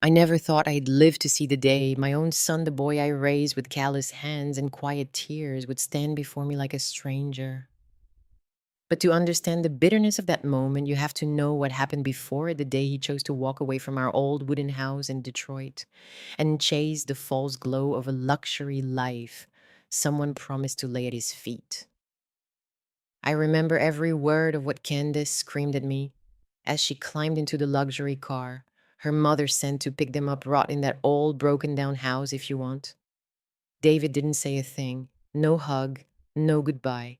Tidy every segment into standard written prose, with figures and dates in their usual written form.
I never thought I'd live to see the day my own son, the boy I raised with callous hands and quiet tears, would stand before me like a stranger. But to understand the bitterness of that moment, you have to know what happened before the day he chose to walk away from our old wooden house in Detroit and chase the false glow of a luxury life someone promised to lay at his feet. I remember every word of what Candace screamed at me as she climbed into the luxury car her mother sent to pick them up, rot in that old broken down house if you want. David didn't say a thing, no hug, no goodbye.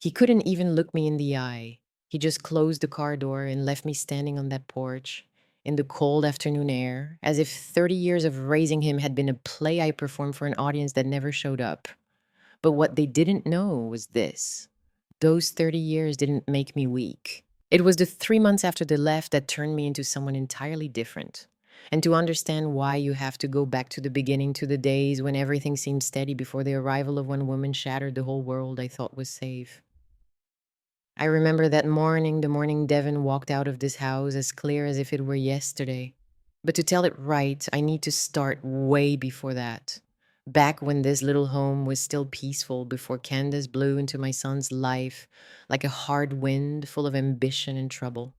He couldn't even look me in the eye. He just closed the car door and left me standing on that porch in the cold afternoon air, as if 30 years of raising him had been a play I performed for an audience that never showed up. But what they didn't know was this: those 30 years didn't make me weak. It was the 3 months after they left that turned me into someone entirely different. And to understand why, you have to go back to the beginning, to the days when everything seemed steady before the arrival of one woman shattered the whole world I thought was safe. I remember that morning, the morning Devin walked out of this house, as clear as if it were yesterday. But to tell it right, I need to start way before that. Back when this little home was still peaceful, before Candace blew into my son's life like a hard wind full of ambition and trouble.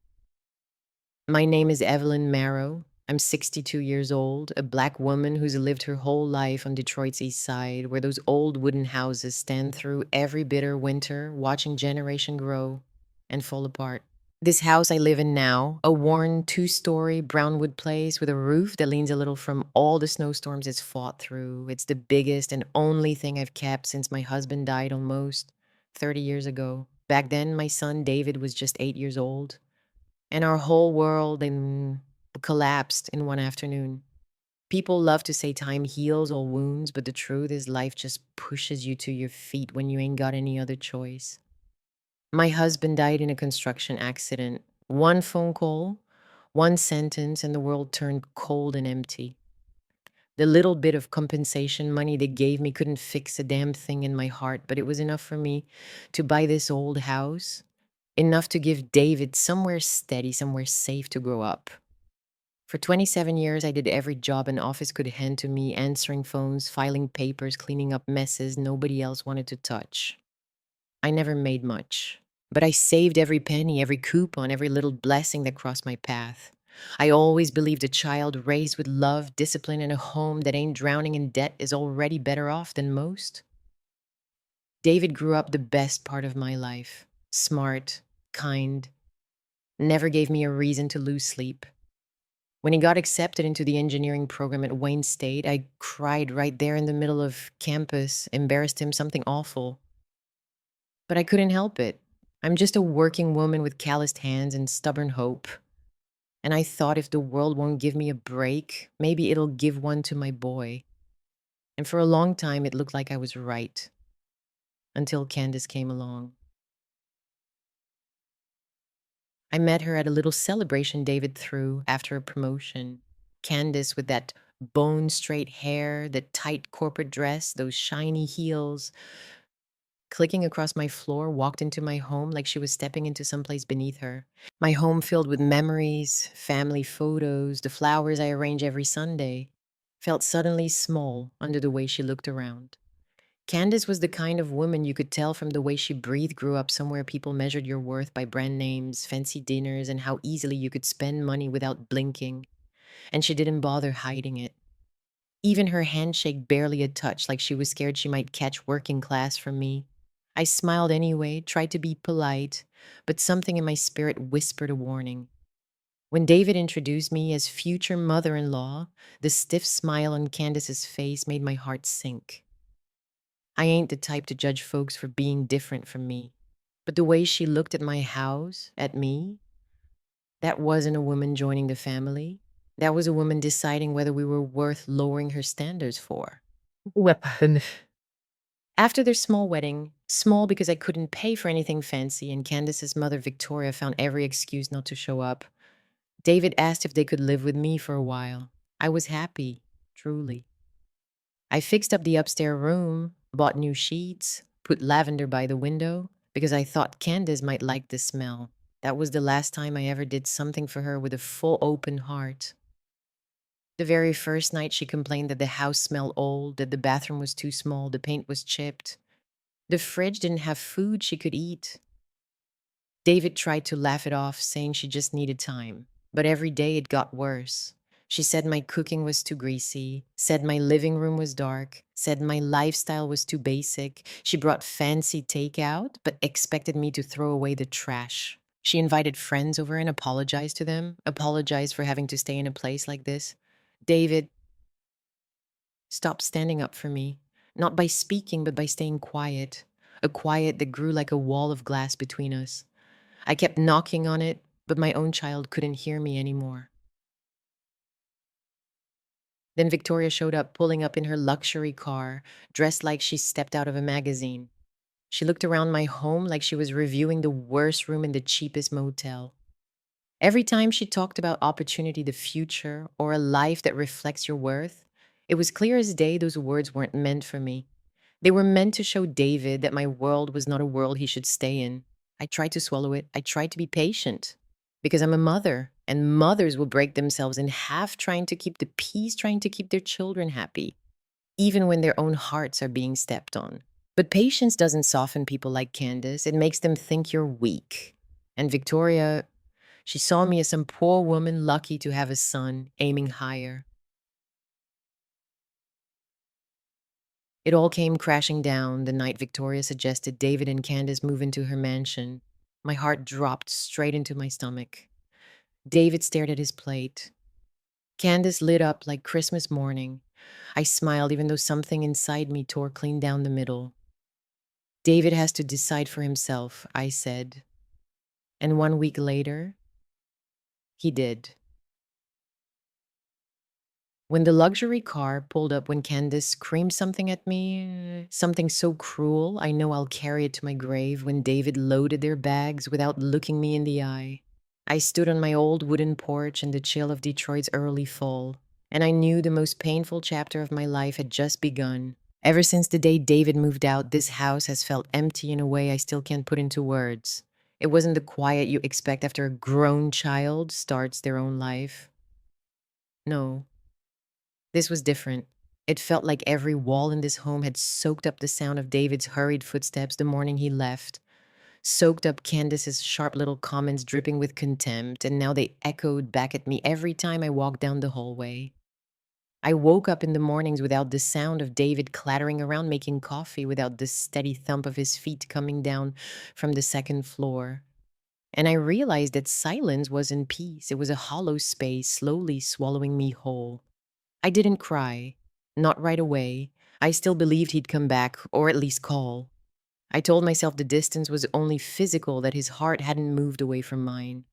My name is Evelyn Marrow. I'm 62 years old, a black woman who's lived her whole life on Detroit's east side, where those old wooden houses stand through every bitter winter, watching generation grow and fall apart. This house I live in now, a worn 2-story brownwood place with a roof that leans a little from all the snowstorms it's fought through. It's the biggest and only thing I've kept since my husband died almost 30 years ago. Back then, my son David was just 8 years old, and our whole world collapsed in one afternoon. People love to say time heals all wounds, but the truth is life just pushes you to your feet when you ain't got any other choice. My husband died in a construction accident. One phone call, one sentence, and the world turned cold and empty. The little bit of compensation money they gave me couldn't fix a damn thing in my heart, but it was enough for me to buy this old house, enough to give David somewhere steady, somewhere safe to grow up. For 27 years, I did every job an office could hand to me, answering phones, filing papers, cleaning up messes nobody else wanted to touch. I never made much, but I saved every penny, every coupon, every little blessing that crossed my path. I always believed a child raised with love, discipline, and a home that ain't drowning in debt is already better off than most. David grew up the best part of my life. Smart, kind, never gave me a reason to lose sleep. When he got accepted into the engineering program at Wayne State, I cried right there in the middle of campus, embarrassed him something awful. But I couldn't help it. I'm just a working woman with calloused hands and stubborn hope. And I thought, if the world won't give me a break, maybe it'll give one to my boy. And for a long time, it looked like I was right. Until Candace came along. I met her at a little celebration David threw after a promotion. Candace, with that bone straight hair, the tight corporate dress, those shiny heels, clicking across my floor, walked into my home like she was stepping into someplace beneath her. My home filled with memories, family photos, the flowers I arrange every Sunday, felt suddenly small under the way she looked around. Candace was the kind of woman you could tell from the way she breathed grew up somewhere people measured your worth by brand names, fancy dinners, and how easily you could spend money without blinking. And she didn't bother hiding it. Even her handshake barely a touch, like she was scared she might catch working class from me. I smiled anyway, tried to be polite, but something in my spirit whispered a warning. When David introduced me as future mother-in-law, the stiff smile on Candace's face made my heart sink. I ain't the type to judge folks for being different from me. But the way she looked at my house, at me, that wasn't a woman joining the family. That was a woman deciding whether we were worth lowering her standards for. Weapon. After their small wedding, small because I couldn't pay for anything fancy and Candace's mother Victoria found every excuse not to show up, David asked if they could live with me for a while. I was happy, truly. I fixed up the upstairs room, bought new sheets, put lavender by the window, because I thought Candace might like the smell. That was the last time I ever did something for her with a full open heart. The very first night, she complained that the house smelled old, that the bathroom was too small, the paint was chipped, the fridge didn't have food she could eat. David tried to laugh it off, saying she just needed time. But every day it got worse. She said my cooking was too greasy, said my living room was dark, said my lifestyle was too basic. She brought fancy takeout, but expected me to throw away the trash. She invited friends over and apologized to them, apologized for having to stay in a place like this. David stopped standing up for me, not by speaking, but by staying quiet, a quiet that grew like a wall of glass between us. I kept knocking on it, but my own child couldn't hear me anymore. Then Victoria showed up, pulling up in her luxury car, dressed like she stepped out of a magazine. She looked around my home like she was reviewing the worst room in the cheapest motel. Every time she talked about opportunity, the future, or a life that reflects your worth, it was clear as day those words weren't meant for me. They were meant to show David that my world was not a world he should stay in. I tried to swallow it. I tried to be patient because I'm a mother, and mothers will break themselves in half trying to keep the peace, trying to keep their children happy, even when their own hearts are being stepped on. But patience doesn't soften people like Candace. It makes them think you're weak. And Victoria, she saw me as some poor woman lucky to have a son aiming higher. It all came crashing down the night Victoria suggested David and Candace move into her mansion. My heart dropped straight into my stomach. David stared at his plate. Candace lit up like Christmas morning. I smiled even though something inside me tore clean down the middle. David has to decide for himself, I said. And 1 week later, he did. When the luxury car pulled up, when Candace screamed something at me, something so cruel, I know I'll carry it to my grave, when David loaded their bags without looking me in the eye. I stood on my old wooden porch in the chill of Detroit's early fall, and I knew the most painful chapter of my life had just begun. Ever since the day David moved out, this house has felt empty in a way I still can't put into words. It wasn't the quiet you expect after a grown child starts their own life. No. This was different. It felt like every wall in this home had soaked up the sound of David's hurried footsteps the morning he left, soaked up Candace's sharp little comments dripping with contempt, and now they echoed back at me every time I walked down the hallway. I woke up in the mornings without the sound of David clattering around making coffee, without the steady thump of his feet coming down from the second floor. And I realized that silence wasn't peace. It was a hollow space slowly swallowing me whole. I didn't cry. Not right away. I still believed he'd come back, or at least call. I told myself the distance was only physical, that his heart hadn't moved away from mine.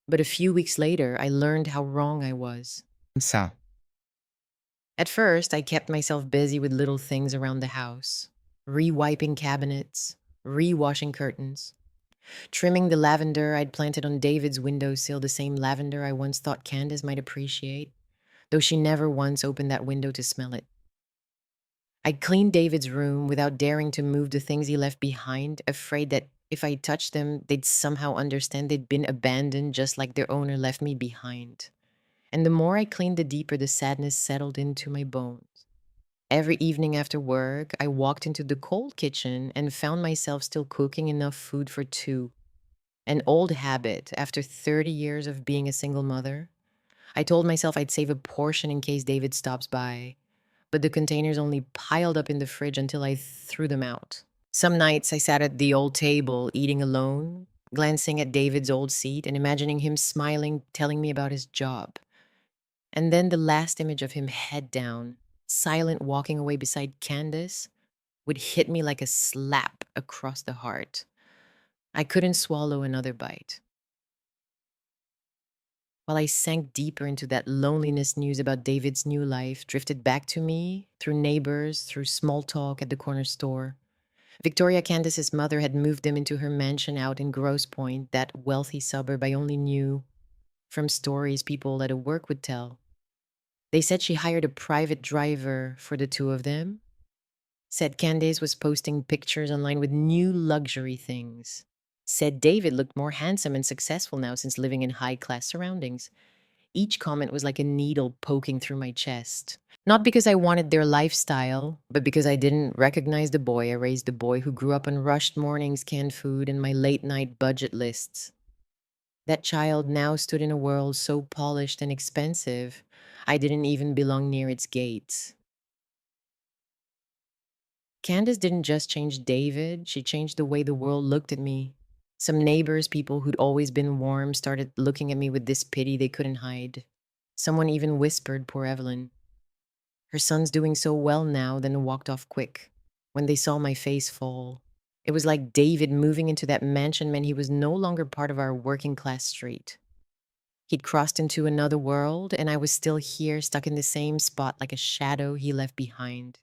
But a few weeks later, I learned how wrong I was. Sa. At first, I kept myself busy with little things around the house. Re-wiping cabinets, re-washing curtains, trimming the lavender I'd planted on David's windowsill, the same lavender I once thought Candace might appreciate, though she never once opened that window to smell it. I cleaned David's room without daring to move the things he left behind, afraid that if I touched them, they'd somehow understand they'd been abandoned just like their owner left me behind. And the more I cleaned, the deeper the sadness settled into my bones. Every evening after work, I walked into the cold kitchen and found myself still cooking enough food for two. An old habit after 30 years of being a single mother. I told myself I'd save a portion in case David stops by, but the containers only piled up in the fridge until I threw them out. Some nights I sat at the old table, eating alone, glancing at David's old seat and imagining him smiling, telling me about his job. And then the last image of him head down, silent, walking away beside Candace, would hit me like a slap across the heart. I couldn't swallow another bite. While I sank deeper into that loneliness, news about David's new life drifted back to me through neighbors, through small talk at the corner store. Victoria Candace's mother had moved them into her mansion out in Grosse Pointe, that wealthy suburb I only knew from stories people at her work would tell. They said she hired a private driver for the two of them. Said Candace was posting pictures online with new luxury things. Said David looked more handsome and successful now since living in high-class surroundings. Each comment was like a needle poking through my chest. Not because I wanted their lifestyle, but because I didn't recognize the boy I raised, the boy who grew up on rushed mornings, canned food, and my late night budget lists. That child now stood in a world so polished and expensive, I didn't even belong near its gates. Candace didn't just change David, she changed the way the world looked at me. Some neighbors, people who'd always been warm, started looking at me with this pity they couldn't hide. Someone even whispered, "Poor Evelyn. Her son's doing so well now," then walked off quick. When they saw my face fall, it was like David moving into that mansion meant he was no longer part of our working class street. He'd crossed into another world, and I was still here, stuck in the same spot like a shadow he left behind.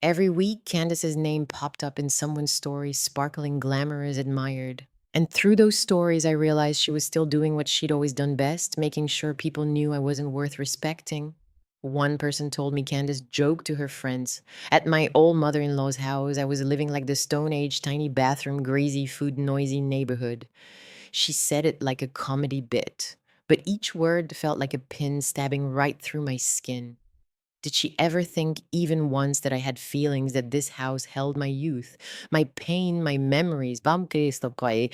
Every week, Candace's name popped up in someone's story, sparkling, glamorous, admired. And through those stories, I realized she was still doing what she'd always done best, making sure people knew I wasn't worth respecting. One person told me Candace joked to her friends. At my old mother in law's house, I was living like the Stone Age, tiny bathroom, greasy food, noisy neighborhood. She said it like a comedy bit, but each word felt like a pin stabbing right through my skin. Did she ever think, even once, that I had feelings, that this house held my youth, my pain, my memories? Bam Cristo ko.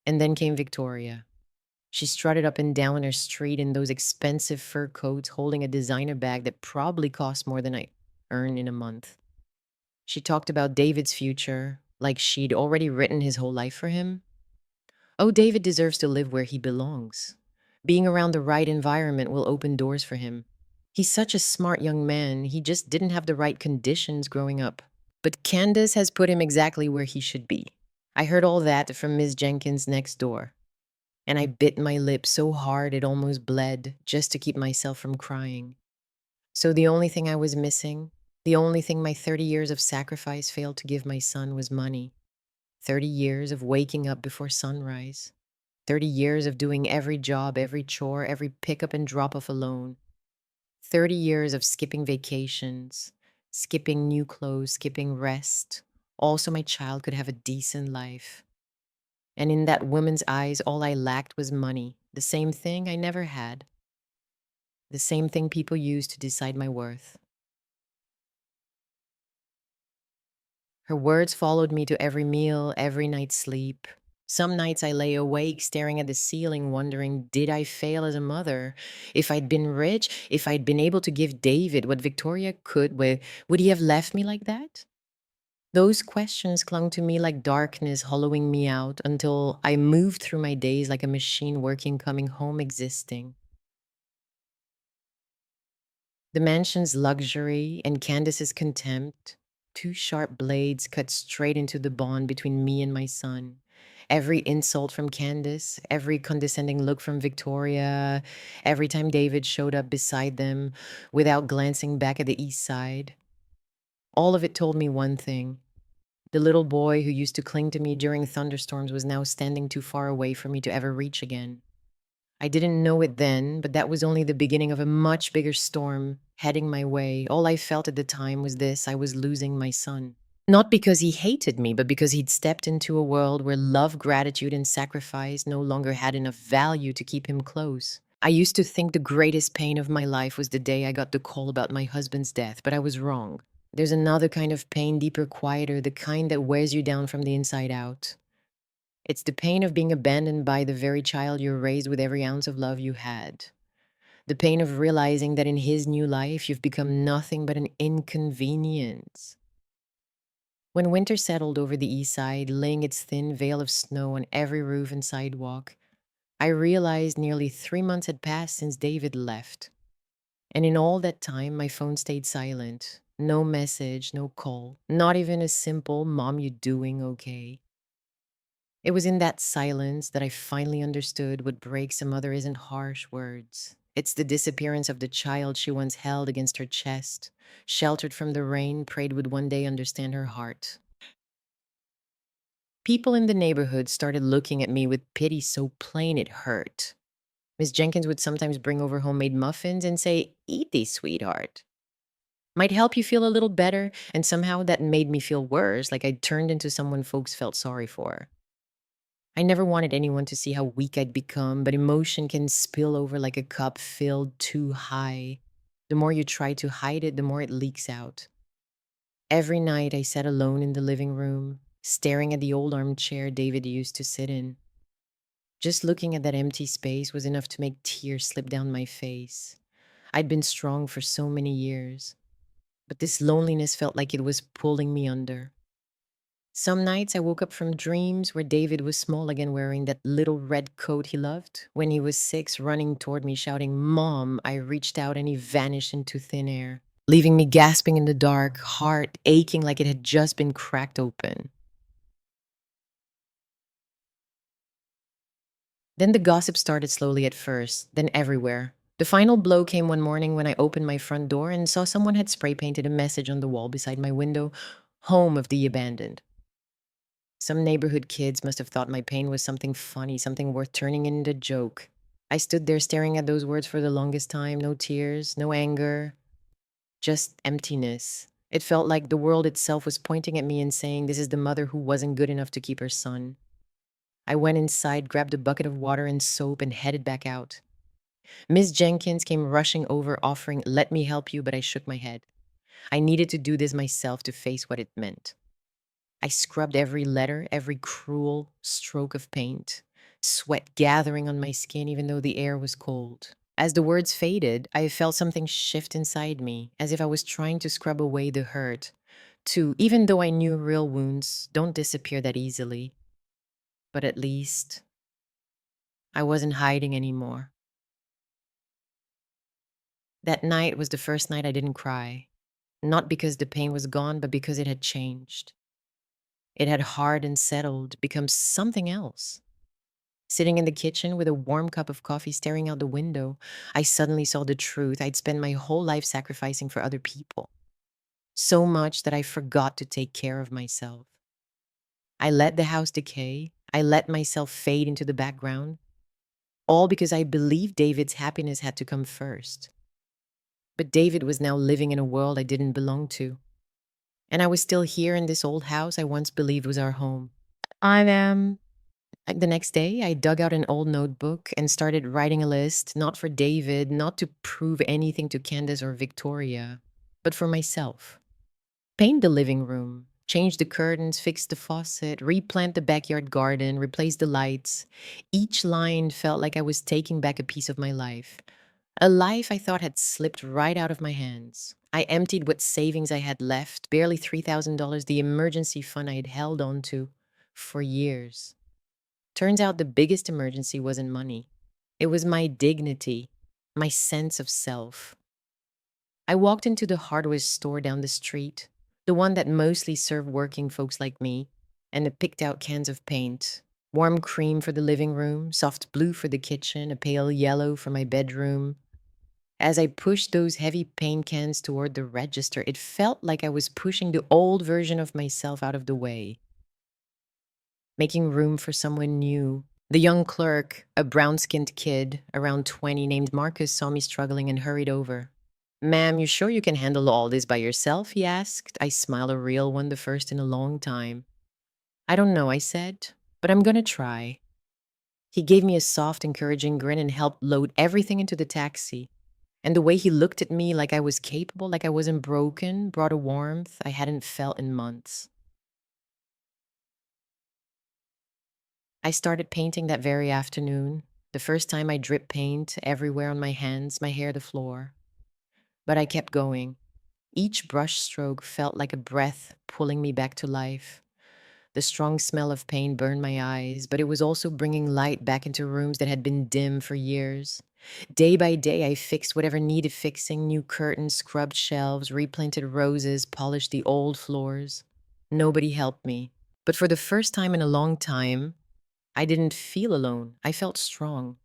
And then came Victoria. She strutted up and down her street in those expensive fur coats, holding a designer bag that probably cost more than I earn in a month. She talked about David's future, like she'd already written his whole life for him. Oh, David deserves to live where he belongs. Being around the right environment will open doors for him. He's such a smart young man, he just didn't have the right conditions growing up. But Candace has put him exactly where he should be. I heard all that from Miss Jenkins next door, and I bit my lip so hard it almost bled just to keep myself from crying. So the only thing I was missing, the only thing my 30 years of sacrifice failed to give my son was money. 30 years of waking up before sunrise. 30 years of doing every job, every chore, every pickup and drop off alone. 30 years of skipping vacations, skipping new clothes, skipping rest. Also, my child could have a decent life. And in that woman's eyes, all I lacked was money. The same thing I never had. The same thing people use to decide my worth. Her words followed me to every meal, every night's sleep. Some nights I lay awake staring at the ceiling, wondering, did I fail as a mother? If I'd been rich, if I'd been able to give David what Victoria could, would he have left me like that? Those questions clung to me like darkness, hollowing me out until I moved through my days like a machine working, coming home, existing. The mansion's luxury and Candace's contempt, two sharp blades cut straight into the bond between me and my son. Every insult from Candace, every condescending look from Victoria, every time David showed up beside them without glancing back at the east side. All of it told me one thing. The little boy who used to cling to me during thunderstorms was now standing too far away for me to ever reach again. I didn't know it then, but that was only the beginning of a much bigger storm heading my way. All I felt at the time was this: I was losing my son. Not because he hated me, but because he'd stepped into a world where love, gratitude, and sacrifice no longer had enough value to keep him close. I used to think the greatest pain of my life was the day I got the call about my husband's death, but I was wrong. There's another kind of pain, deeper, quieter, the kind that wears you down from the inside out. It's the pain of being abandoned by the very child you raised with every ounce of love you had. The pain of realizing that in his new life, you've become nothing but an inconvenience. When winter settled over the east side, laying its thin veil of snow on every roof and sidewalk, I realized nearly 3 months had passed since David left. And in all that time, my phone stayed silent. No message, no call, not even a simple, "Mom, you doing okay?" It was in that silence that I finally understood what breaks a mother isn't harsh words. It's the disappearance of the child she once held against her chest, sheltered from the rain, prayed would one day understand her heart. People in the neighborhood started looking at me with pity so plain it hurt. Miss Jenkins would sometimes bring over homemade muffins and say, "Eat these, sweetheart. Might help you feel a little better," and somehow that made me feel worse, like I'd turned into someone folks felt sorry for. I never wanted anyone to see how weak I'd become, but emotion can spill over like a cup filled too high. The more you try to hide it, the more it leaks out. Every night I sat alone in the living room, staring at the old armchair David used to sit in. Just looking at that empty space was enough to make tears slip down my face. I'd been strong for so many years, but this loneliness felt like it was pulling me under. Some nights I woke up from dreams where David was small again, wearing that little red coat he loved. When he was 6, running toward me, shouting, "Mom," I reached out and he vanished into thin air, leaving me gasping in the dark, heart aching like it had just been cracked open. Then the gossip started slowly at first, then everywhere. The final blow came one morning when I opened my front door and saw someone had spray painted a message on the wall beside my window: "Home of the abandoned." Some neighborhood kids must have thought my pain was something funny, something worth turning into a joke. I stood there staring at those words for the longest time. No tears, no anger, just emptiness. It felt like the world itself was pointing at me and saying, "This is the mother who wasn't good enough to keep her son." I went inside, grabbed a bucket of water and soap, and headed back out. Miss Jenkins came rushing over, offering, "Let me help you," but I shook my head. I needed to do this myself to face what it meant. I scrubbed every letter, every cruel stroke of paint, sweat gathering on my skin even though the air was cold. As the words faded, I felt something shift inside me, as if I was trying to scrub away the hurt. Too, even though I knew real wounds don't disappear that easily. But at least I wasn't hiding anymore. That night was the first night I didn't cry. Not because the pain was gone, but because it had changed. It had hardened, settled, become something else. Sitting in the kitchen with a warm cup of coffee staring out the window, I suddenly saw the truth. I'd spent my whole life sacrificing for other people. So much that I forgot to take care of myself. I let the house decay. I let myself fade into the background. All because I believed David's happiness had to come first. But David was now living in a world I didn't belong to. And I was still here in this old house I once believed was our home. I am The next day, I dug out an old notebook and started writing a list, not for David, not to prove anything to Candace or Victoria, but for myself. Paint the living room, change the curtains, fix the faucet, replant the backyard garden, replace the lights. Each line felt like I was taking back a piece of my life. A life I thought had slipped right out of my hands. I emptied what savings I had left, barely $3,000, the emergency fund I had held on to for years. Turns out the biggest emergency wasn't money. It was my dignity, my sense of self. I walked into the hardware store down the street, the one that mostly served working folks like me, and I picked out cans of paint. Warm cream for the living room, soft blue for the kitchen, a pale yellow for my bedroom. As I pushed those heavy paint cans toward the register, it felt like I was pushing the old version of myself out of the way, making room for someone new. The young clerk, a brown skinned kid around 20 named Marcus, saw me struggling and hurried over. "Ma'am, you sure you can handle all this by yourself?" he asked. I smiled, a real one, the first in a long time. "I don't know," I said, "but I'm gonna try." He gave me a soft, encouraging grin and helped load everything into the taxi. And the way he looked at me like I was capable, like I wasn't broken, brought a warmth I hadn't felt in months. I started painting that very afternoon. The first time I dripped paint everywhere on my hands, my hair, the floor. But I kept going. Each brush stroke felt like a breath pulling me back to life. The strong smell of paint burned my eyes, but it was also bringing light back into rooms that had been dim for years. Day by day, I fixed whatever needed fixing: new curtains, scrubbed shelves, replanted roses, polished the old floors. Nobody helped me. But for the first time in a long time, I didn't feel alone. I felt strong.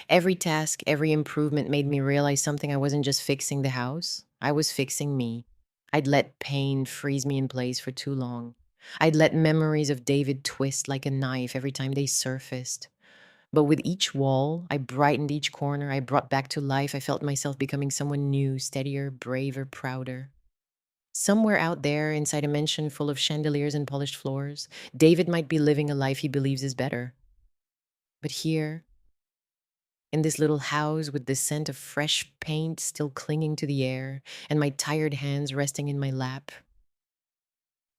Every task, every improvement made me realize something: I wasn't just fixing the house, I was fixing me. I'd let pain freeze me in place for too long. I'd let memories of David twist like a knife every time they surfaced. But with each wall, I brightened each corner, I brought back to life. I felt myself becoming someone new, steadier, braver, prouder. Somewhere out there, inside a mansion full of chandeliers and polished floors, David might be living a life he believes is better. But here, in this little house with the scent of fresh paint still clinging to the air and my tired hands resting in my lap,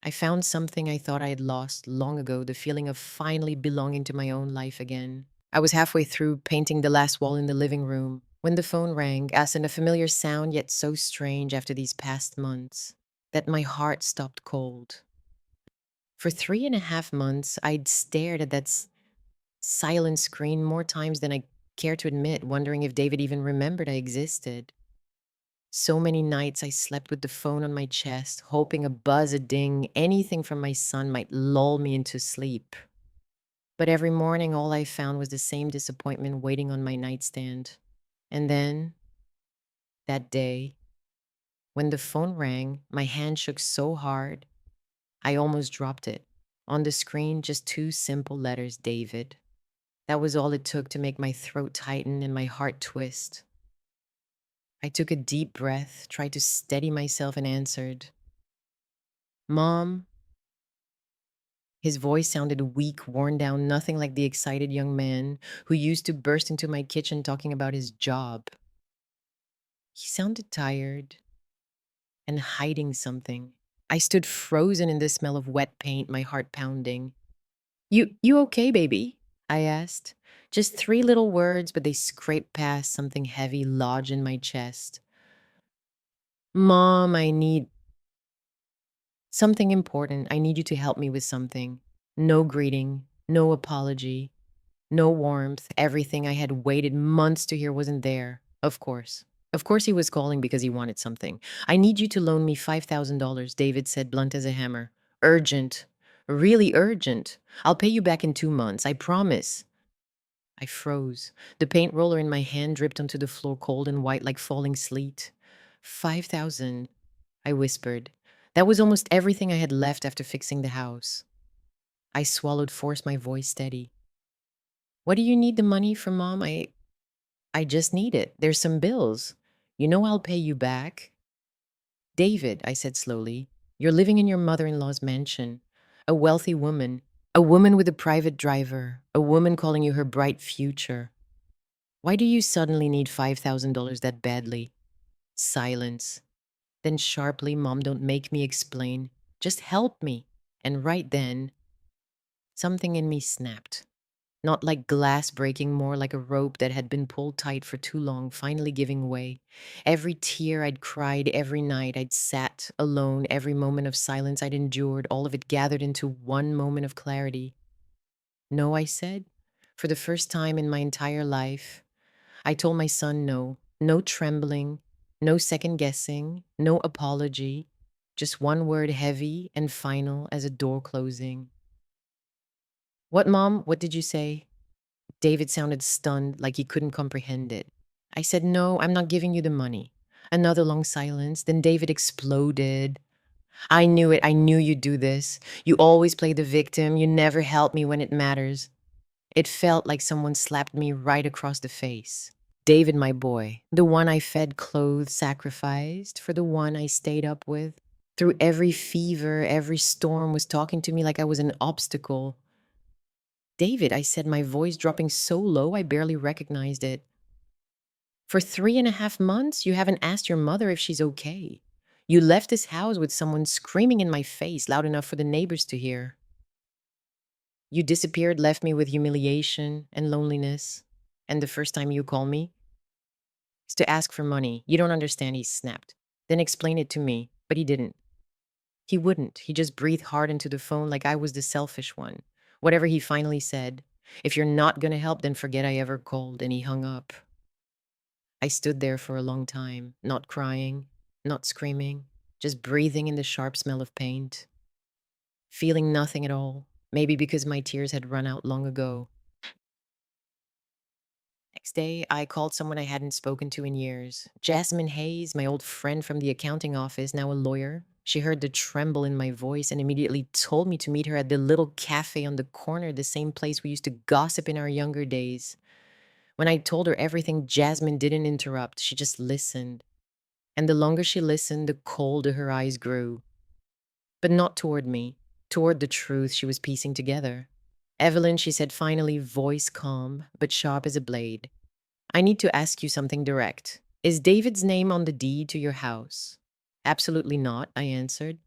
I found something I thought I had lost long ago, the feeling of finally belonging to my own life again. I was halfway through painting the last wall in the living room when the phone rang, as in a familiar sound yet so strange after these past months that my heart stopped cold. For 3.5 months, I'd stared at that silent screen more times than I care to admit, wondering if David even remembered I existed. So many nights I slept with the phone on my chest, hoping a buzz, a ding, anything from my son might lull me into sleep. But every morning, all I found was the same disappointment waiting on my nightstand. And then, that day, when the phone rang, my hand shook so hard, I almost dropped it. On the screen, just two simple letters, David. That was all it took to make my throat tighten and my heart twist. I took a deep breath, tried to steady myself, and answered, Mom. His voice sounded weak, worn down, nothing like the excited young man who used to burst into my kitchen talking about his job. He sounded tired and hiding something. I stood frozen in the smell of wet paint, my heart pounding. You okay, baby? I asked. Just three little words, but they scraped past something heavy lodged in my chest. Mom, I need something important. I need you to help me with something. No greeting, no apology, no warmth. Everything I had waited months to hear wasn't there. Of course. Of course he was calling because he wanted something. I need you to loan me $5,000, David said, blunt as a hammer. Urgent. Really urgent. I'll pay you back in 2 months. I promise. I froze. The paint roller in my hand dripped onto the floor, cold and white like falling sleet. 5,000, I whispered. That was almost everything I had left after fixing the house. I swallowed, forced my voice steady. What do you need the money for, Mom? I just need it. There's some bills. You know I'll pay you back. David, I said slowly, you're living in your mother-in-law's mansion. A wealthy woman. A woman with a private driver. A woman calling you her bright future. Why do you suddenly need $5,000 that badly? Silence. Then sharply, Mom, don't make me explain. Just help me. And right then, something in me snapped. Not like glass breaking, more like a rope that had been pulled tight for too long, finally giving way. Every tear I'd cried, every night I'd sat alone, every moment of silence I'd endured, all of it gathered into one moment of clarity. No, I said. For the first time in my entire life, I told my son no. No trembling, no second guessing, no apology. Just one word, heavy and final as a door closing. What, Mom? What did you say? David sounded stunned, like he couldn't comprehend it. I said, No, I'm not giving you the money. Another long silence. Then David exploded. I knew it. I knew you'd do this. You always play the victim. You never help me when it matters. It felt like someone slapped me right across the face. David, my boy, the one I fed, clothed, sacrificed, for the one I stayed up with. Through every fever, every storm, was talking to me like I was an obstacle. David, I said, my voice dropping so low I barely recognized it. For 3.5 months, you haven't asked your mother if she's okay. You left this house with someone screaming in my face loud enough for the neighbors to hear. You disappeared, left me with humiliation and loneliness. And the first time you call me is to ask for money. You don't understand, he snapped. Then explain it to me. But he didn't. He wouldn't. He just breathed hard into the phone like I was the selfish one. Whatever he finally said, if you're not gonna help, then forget I ever called, and he hung up. I stood there for a long time, not crying, not screaming, just breathing in the sharp smell of paint, feeling nothing at all, maybe because my tears had run out long ago. Next day, I called someone I hadn't spoken to in years. Jasmine Hayes, my old friend from the accounting office, now a lawyer. She heard the tremble in my voice and immediately told me to meet her at the little cafe on the corner, the same place we used to gossip in our younger days. When I told her everything, Jasmine didn't interrupt. She just listened. And the longer she listened, the colder her eyes grew. But not toward me, toward the truth she was piecing together. Evelyn, she said finally, voice calm, but sharp as a blade. I need to ask you something direct. Is David's name on the deed to your house? Absolutely not, I answered.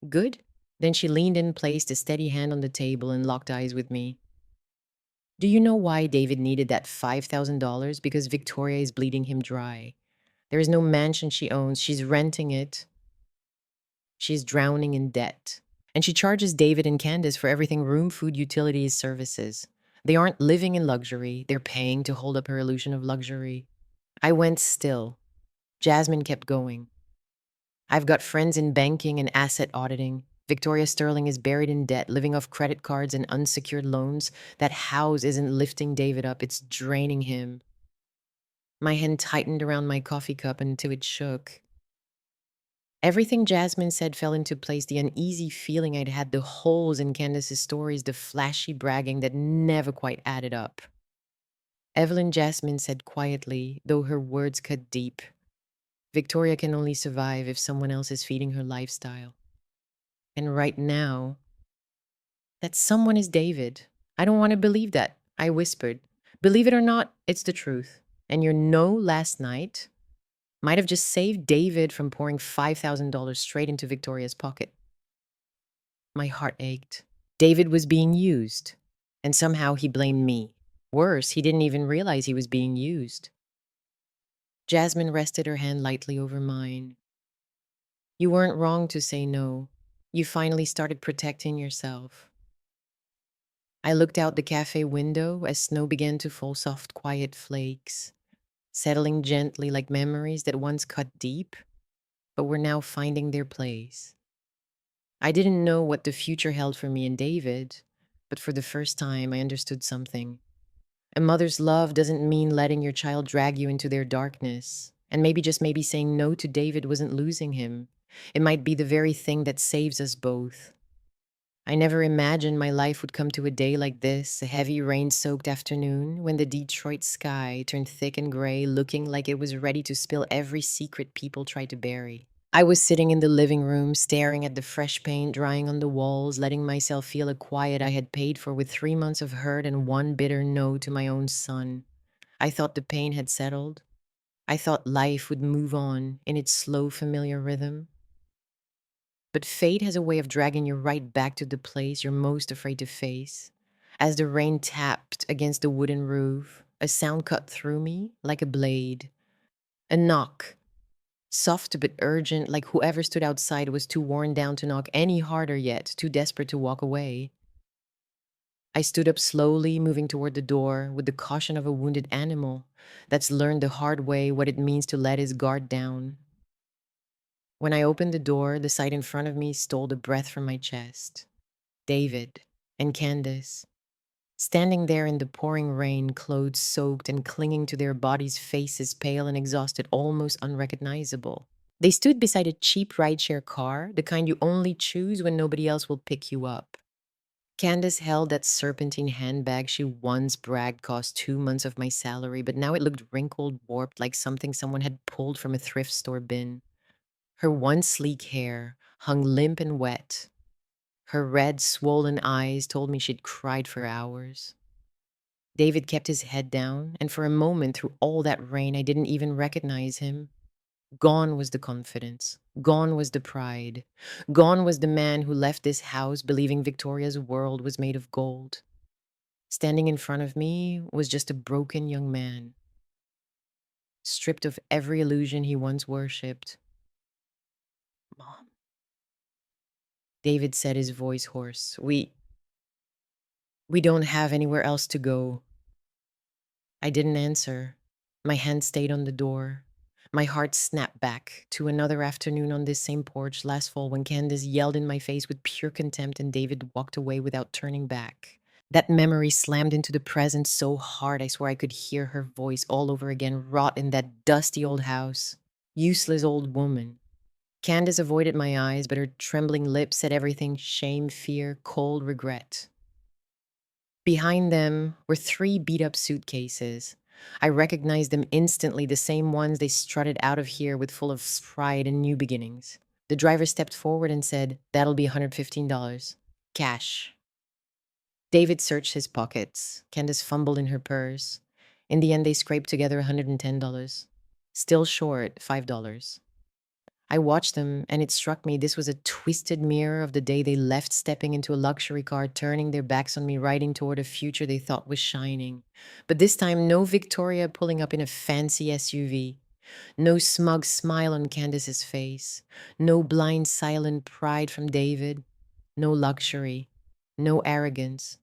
Good. Then she leaned in, placed a steady hand on the table, and locked eyes with me. Do you know why David needed that $5,000? Because Victoria is bleeding him dry. There is no mansion she owns. She's renting it. She's drowning in debt. And she charges David and Candace for everything: room, food, utilities, services. They aren't living in luxury. They're paying to hold up her illusion of luxury. I went still. Jasmine kept going. I've got friends in banking and asset auditing. Victoria Sterling is buried in debt, living off credit cards and unsecured loans. That house isn't lifting David up, it's draining him. My hand tightened around my coffee cup until it shook. Everything Jasmine said fell into place: the uneasy feeling I'd had, the holes in Candace's stories, the flashy bragging that never quite added up. Evelyn, Jasmine said quietly, though her words cut deep, Victoria can only survive if someone else is feeding her lifestyle. And right now, that someone is David. I don't want to believe that, I whispered. Believe it or not, it's the truth. And your no last night might have just saved David from pouring $5,000 straight into Victoria's pocket. My heart ached. David was being used, and somehow he blamed me. Worse, he didn't even realize he was being used. Jasmine rested her hand lightly over mine. You weren't wrong to say no. You finally started protecting yourself. I looked out the cafe window as snow began to fall, soft, quiet flakes, settling gently like memories that once cut deep, but were now finding their place. I didn't know what the future held for me and David, but for the first time I understood something. A mother's love doesn't mean letting your child drag you into their darkness. And maybe, just maybe, saying no to David wasn't losing him. It might be the very thing that saves us both. I never imagined my life would come to a day like this, a heavy rain-soaked afternoon when the Detroit sky turned thick and gray, looking like it was ready to spill every secret people tried to bury. I was sitting in the living room, staring at the fresh paint drying on the walls, letting myself feel a quiet I had paid for with 3 months of hurt and one bitter no to my own son. I thought the pain had settled. I thought life would move on in its slow, familiar rhythm. But fate has a way of dragging you right back to the place you're most afraid to face. As the rain tapped against the wooden roof, a sound cut through me like a blade. A knock. Soft but urgent, like whoever stood outside was too worn down to knock any harder yet, too desperate to walk away. I stood up slowly, moving toward the door with the caution of a wounded animal that's learned the hard way what it means to let his guard down. When I opened the door, the sight in front of me stole the breath from my chest. David and Candace, standing there in the pouring rain, clothes soaked and clinging to their bodies, faces pale and exhausted, almost unrecognizable. They stood beside a cheap rideshare car, the kind you only choose when nobody else will pick you up. Candace held that serpentine handbag she once bragged cost 2 months of my salary, but now it looked wrinkled, warped, like something someone had pulled from a thrift store bin. Her once sleek hair hung limp and wet. Her red, swollen eyes told me she'd cried for hours. David kept his head down, and for a moment through all that rain, I didn't even recognize him. Gone was the confidence. Gone was the pride. Gone was the man who left this house believing Victoria's world was made of gold. Standing in front of me was just a broken young man, stripped of every illusion he once worshipped. Mom, David said, his voice hoarse. We don't have anywhere else to go. I didn't answer. My hand stayed on the door. My heart snapped back to another afternoon on this same porch last fall when Candace yelled in my face with pure contempt and David walked away without turning back. That memory slammed into the present so hard I swore I could hear her voice all over again, rot in that dusty old house. Useless old woman. Candace avoided my eyes, but her trembling lips said everything: shame, fear, cold regret. Behind them were 3 beat-up suitcases. I recognized them instantly, the same ones they strutted out of here with, full of pride and new beginnings. The driver stepped forward and said, "That'll be $115. Cash." David searched his pockets. Candace fumbled in her purse. In the end, they scraped together $110. Still short $5. I watched them, and it struck me this was a twisted mirror of the day they left, stepping into a luxury car, turning their backs on me, riding toward a future they thought was shining. But this time, no Victoria pulling up in a fancy SUV. No smug smile on Candace's face. No blind, silent pride from David. No luxury. No arrogance.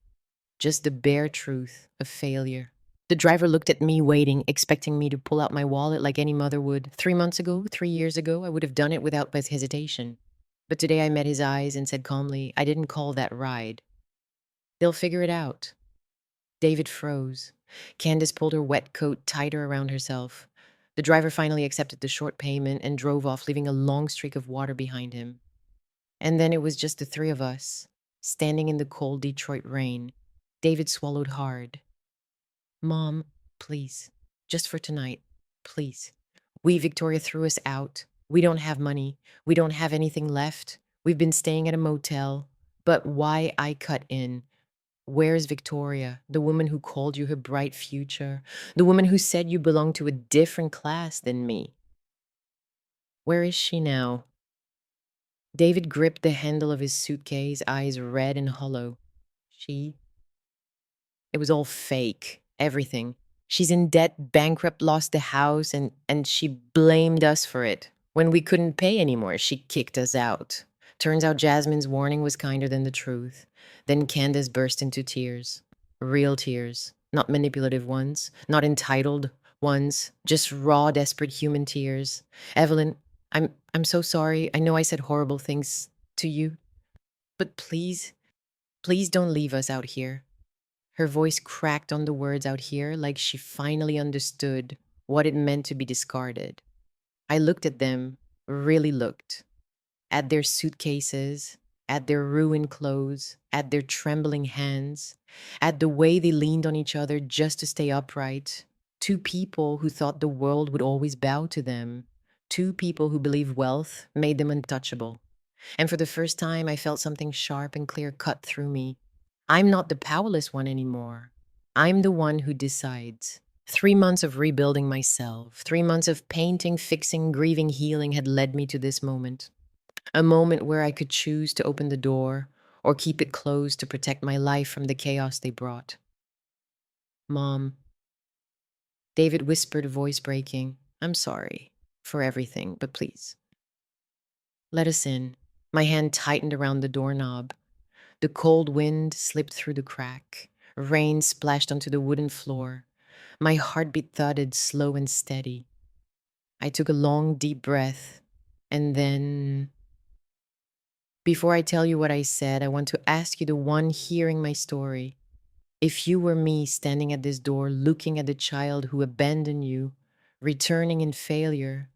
Just the bare truth of failure. The driver looked at me, waiting, expecting me to pull out my wallet like any mother would. 3 months ago, 3 years ago, I would have done it without hesitation. But today I met his eyes and said calmly, I didn't call that ride. They'll figure it out. David froze. Candace pulled her wet coat tighter around herself. The driver finally accepted the short payment and drove off, leaving a long streak of water behind him. And then it was just the three of us, standing in the cold Detroit rain. David swallowed hard. Mom, please, just for tonight, please. Victoria threw us out. We don't have money. We don't have anything left. We've been staying at a motel. But why I cut in? Where's Victoria, the woman who called you her bright future? The woman who said you belonged to a different class than me? Where is she now? David gripped the handle of his suitcase, eyes red and hollow. She? It was all fake. Everything. She's in debt, bankrupt, lost the house, and she blamed us for it. When we couldn't pay anymore, she kicked us out. Turns out Jasmine's warning was kinder than the truth. Then Candace burst into tears. Real tears. Not manipulative ones. Not entitled ones. Just raw, desperate human tears. Evelyn, I'm so sorry. I know I said horrible things to you. But please, please don't leave us out here. Her voice cracked on the words out here like she finally understood what it meant to be discarded. I looked at them, really looked. At their suitcases, at their ruined clothes, at their trembling hands, at the way they leaned on each other just to stay upright. Two people who thought the world would always bow to them. Two people who believed wealth made them untouchable. And for the first time, I felt something sharp and clear cut through me. I'm not the powerless one anymore. I'm the one who decides. 3 months of rebuilding myself, 3 months of painting, fixing, grieving, healing had led me to this moment. A moment where I could choose to open the door or keep it closed to protect my life from the chaos they brought. Mom, David whispered, voice breaking, I'm sorry for everything, but please. Let us in. My hand tightened around the doorknob. The cold wind slipped through the crack. Rain splashed onto the wooden floor. My heartbeat thudded, slow and steady. I took a long, deep breath, and then... Before I tell you what I said, I want to ask you, the one hearing my story. If you were me standing at this door, looking at the child who abandoned you, returning in failure,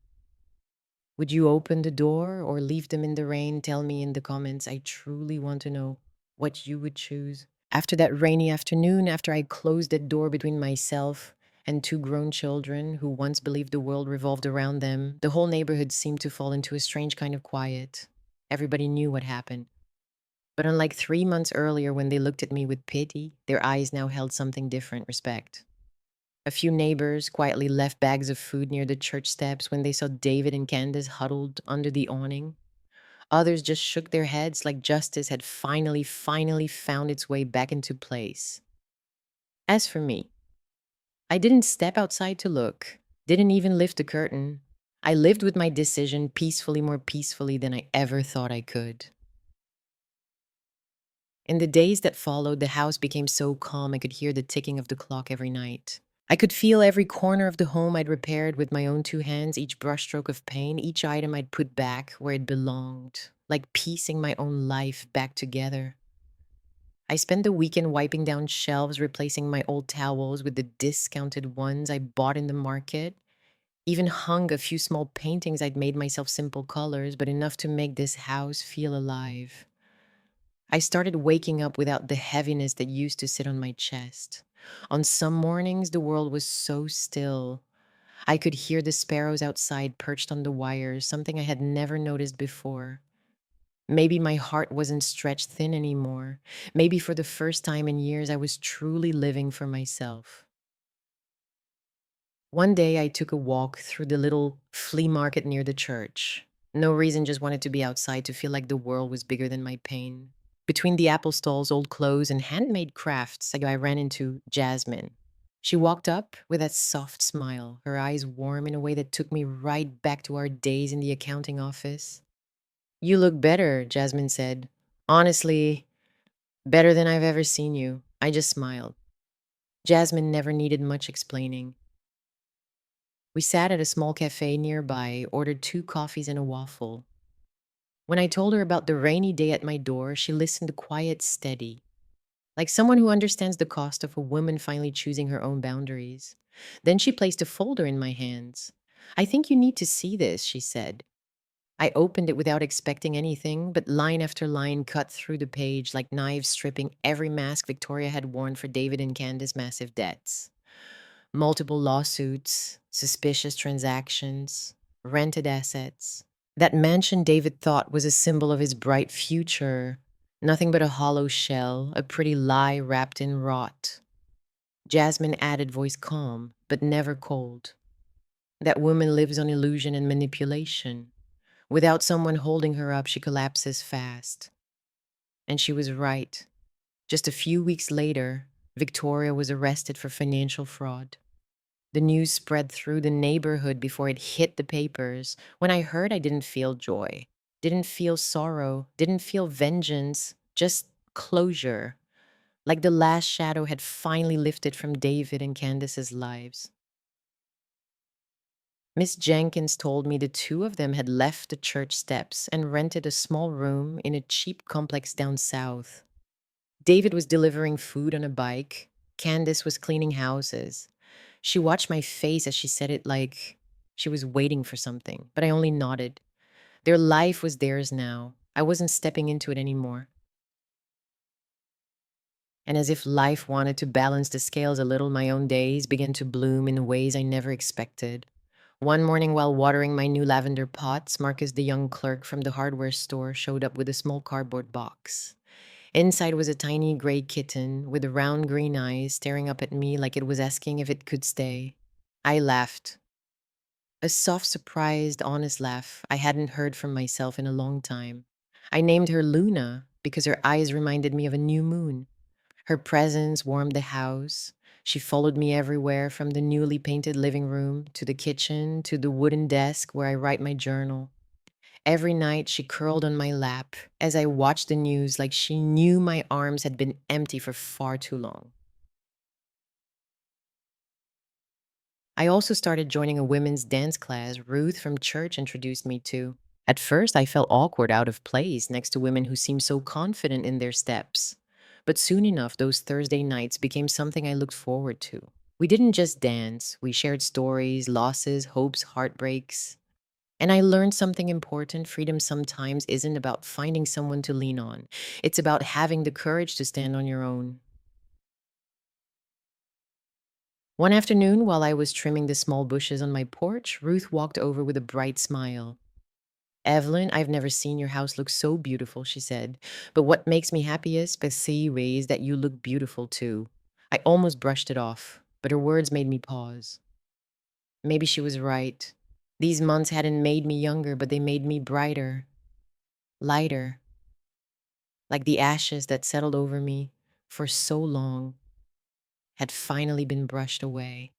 would you open the door or leave them in the rain? Tell me in the comments. I truly want to know what you would choose. After that rainy afternoon, after I closed that door between myself and two grown children who once believed the world revolved around them, the whole neighborhood seemed to fall into a strange kind of quiet. Everybody knew what happened. But unlike 3 months earlier when they looked at me with pity, their eyes now held something different, respect. A few neighbors quietly left bags of food near the church steps when they saw David and Candace huddled under the awning. Others just shook their heads like justice had finally found its way back into place. As for me, I didn't step outside to look, didn't even lift the curtain. I lived with my decision peacefully, more peacefully than I ever thought I could. In the days that followed, the house became so calm I could hear the ticking of the clock every night. I could feel every corner of the home I'd repaired with my own two hands, each brushstroke of pain, each item I'd put back where it belonged, like piecing my own life back together. I spent the weekend wiping down shelves, replacing my old towels with the discounted ones I bought in the market. Even hung a few small paintings I'd made myself, simple colors, but enough to make this house feel alive. I started waking up without the heaviness that used to sit on my chest. On some mornings, the world was so still. I could hear the sparrows outside perched on the wires, something I had never noticed before. Maybe my heart wasn't stretched thin anymore. Maybe for the first time in years, I was truly living for myself. One day, I took a walk through the little flea market near the church. No reason, just wanted to be outside to feel like the world was bigger than my pain. Between the apple stalls, old clothes, and handmade crafts, I ran into Jasmine. She walked up with that soft smile, her eyes warm in a way that took me right back to our days in the accounting office. "You look better," Jasmine said. "Honestly, better than I've ever seen you." I just smiled. Jasmine never needed much explaining. We sat at a small cafe nearby, ordered 2 coffees and a waffle. When I told her about the rainy day at my door, she listened quiet, steady, like someone who understands the cost of a woman finally choosing her own boundaries. Then she placed a folder in my hands. "I think you need to see this," she said. I opened it without expecting anything, but line after line cut through the page like knives stripping every mask Victoria had worn for David and Candace's massive debts. Multiple lawsuits, suspicious transactions, rented assets. That mansion David thought was a symbol of his bright future. Nothing but a hollow shell, a pretty lie wrapped in rot. Jasmine added, voice calm, but never cold. "That woman lives on illusion and manipulation. Without someone holding her up, she collapses fast." And she was right. Just a few weeks later, Victoria was arrested for financial fraud. The news spread through the neighborhood before it hit the papers. When I heard, I didn't feel joy, didn't feel sorrow, didn't feel vengeance, just closure. Like the last shadow had finally lifted from David and Candace's lives. Miss Jenkins told me the two of them had left the church steps and rented a small room in a cheap complex down south. David was delivering food on a bike. Candace was cleaning houses. She watched my face as she said it like she was waiting for something, but I only nodded. Their life was theirs now. I wasn't stepping into it anymore. And as if life wanted to balance the scales a little, my own days began to bloom in ways I never expected. One morning, while watering my new lavender pots, Marcus, the young clerk from the hardware store, showed up with a small cardboard box. Inside was a tiny gray kitten with round green eyes staring up at me like it was asking if it could stay. I laughed. A soft, surprised, honest laugh I hadn't heard from myself in a long time. I named her Luna because her eyes reminded me of a new moon. Her presence warmed the house. She followed me everywhere, from the newly painted living room to the kitchen to the wooden desk where I write my journal. Every night she curled on my lap as I watched the news like she knew my arms had been empty for far too long. I also started joining a women's dance class Ruth from church introduced me to. At first, I felt awkward, out of place next to women who seemed so confident in their steps. But soon enough, those Thursday nights became something I looked forward to. We didn't just dance, we shared stories, losses, hopes, heartbreaks. And I learned something important. Freedom sometimes isn't about finding someone to lean on, it's about having the courage to stand on your own. One afternoon, while I was trimming the small bushes on my porch, Ruth walked over with a bright smile. "Evelyn, I've never seen your house look so beautiful," she said. "But what makes me happiest, Bessy, is that you look beautiful too." I almost brushed it off, but her words made me pause. Maybe she was right. These months hadn't made me younger, but they made me brighter, lighter, like the ashes that settled over me for so long had finally been brushed away.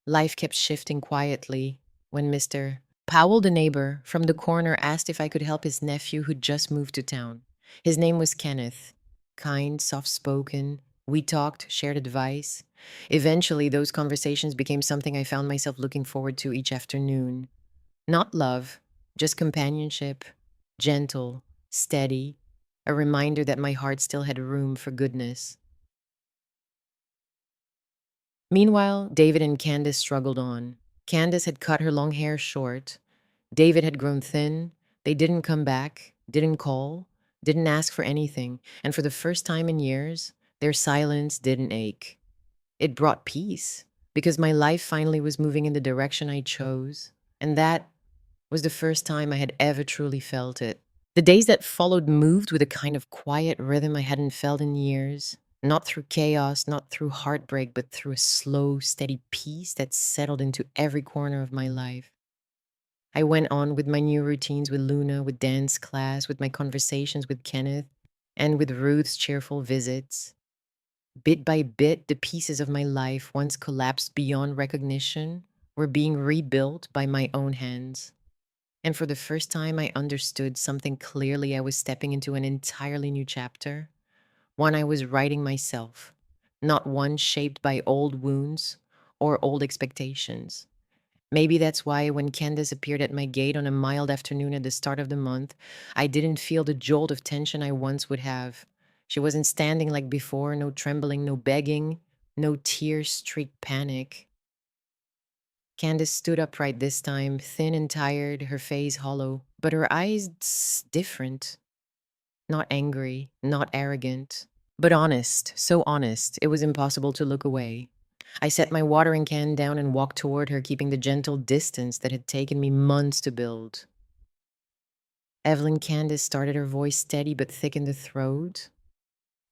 Life kept shifting quietly when Mr. Powell, the neighbor from the corner, asked if I could help his nephew who'd just moved to town. His name was Kenneth. Kind, soft spoken. We talked, shared advice. Eventually, those conversations became something I found myself looking forward to each afternoon. Not love, just companionship. Gentle, steady. A reminder that my heart still had room for goodness. Meanwhile, David and Candace struggled on. Candace had cut her long hair short. David had grown thin. They didn't come back, didn't call, didn't ask for anything. And for the first time in years, their silence didn't ache. It brought peace because my life finally was moving in the direction I chose. And was the first time I had ever truly felt it. The days that followed moved with a kind of quiet rhythm I hadn't felt in years. Not through chaos, not through heartbreak, but through a slow, steady peace that settled into every corner of my life. I went on with my new routines with Luna, with dance class, with my conversations with Kenneth, and with Ruth's cheerful visits. Bit by bit, the pieces of my life, once collapsed beyond recognition, were being rebuilt by my own hands. And for the first time, I understood something clearly. I was stepping into an entirely new chapter, one I was writing myself, not one shaped by old wounds or old expectations. Maybe that's why when Candace appeared at my gate on a mild afternoon at the start of the month, I didn't feel the jolt of tension I once would have. She wasn't standing like before, no trembling, no begging, no tear-streaked panic. Candace stood upright this time, thin and tired, her face hollow, but her eyes different. Not angry, not arrogant, but honest, so honest, it was impossible to look away. I set my watering can down and walked toward her, keeping the gentle distance that had taken me months to build. Evelyn Candace started, her voice steady but thick in the throat.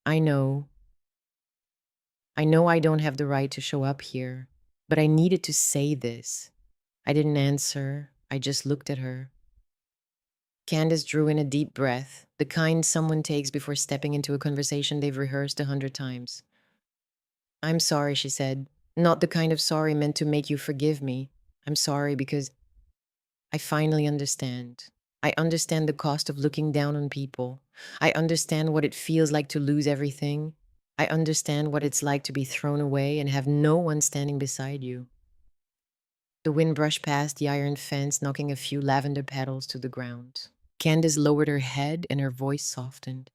I know. I know I don't have the right to show up here, but I needed to say this. I didn't answer. I just looked at her. Candace drew in a deep breath, the kind someone takes before stepping into a conversation they've rehearsed 100 times. I'm sorry, she said. Not the kind of sorry meant to make you forgive me. I'm sorry because I finally understand. I understand the cost of looking down on people. I understand what it feels like to lose everything. I understand what it's like to be thrown away and have no one standing beside you. The wind brushed past the iron fence, knocking a few lavender petals to the ground. Candace lowered her head and her voice softened.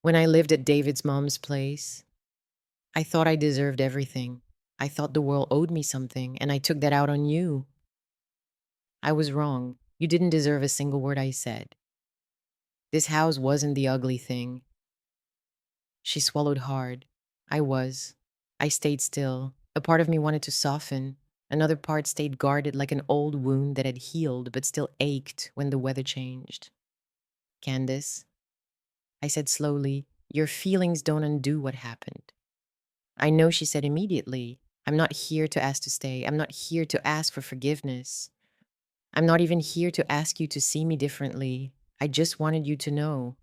When I lived at David's mom's place, I thought I deserved everything. I thought the world owed me something, and I took that out on you. I was wrong. You didn't deserve a single word I said. This house wasn't the ugly thing. She swallowed hard. I was. I stayed still. A part of me wanted to soften. Another part stayed guarded like an old wound that had healed but still ached when the weather changed. Candace, I said slowly, your feelings don't undo what happened. I know, she said immediately. I'm not here to ask to stay. I'm not here to ask for forgiveness. I'm not even here to ask you to see me differently. I just wanted you to know.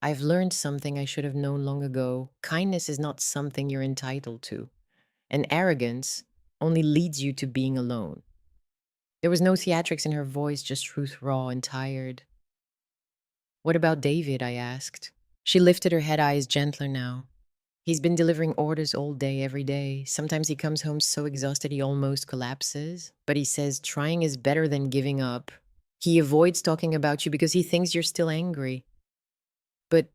I've learned something I should have known long ago. Kindness is not something you're entitled to, and arrogance only leads you to being alone. There was no theatrics in her voice, just truth raw and tired. What about David? I asked. She lifted her head, eyes gentler now. He's been delivering orders all day, every day. Sometimes he comes home so exhausted he almost collapses, but he says trying is better than giving up. He avoids talking about you because he thinks you're still angry. But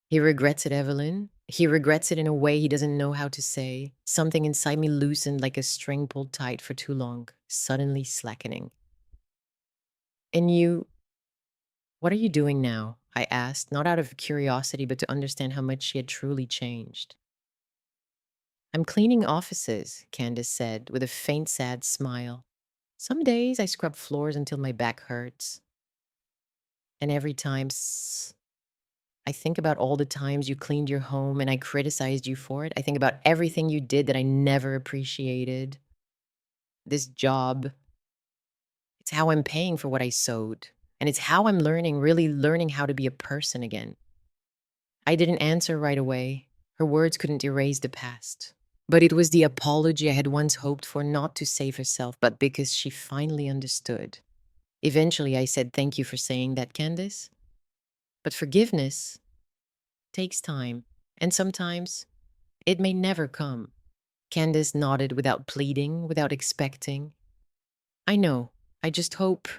he regrets it, Evelyn. He regrets it in a way he doesn't know how to say. Something inside me loosened like a string pulled tight for too long, suddenly slackening. And you, what are you doing now? I asked, not out of curiosity, but to understand how much she had truly changed. I'm cleaning offices, Candace said, with a faint, sad smile. Some days I scrub floors until my back hurts. And every time, I think about all the times you cleaned your home and I criticized you for it. I think about everything you did that I never appreciated. This job, it's how I'm paying for what I sowed. And it's how I'm learning, really learning how to be a person again. I didn't answer right away. Her words couldn't erase the past. But it was the apology I had once hoped for, not to save herself, but because she finally understood. Eventually, I said, thank you for saying that, Candace. But forgiveness takes time, and sometimes it may never come. Candace nodded without pleading, without expecting. I know. I just hope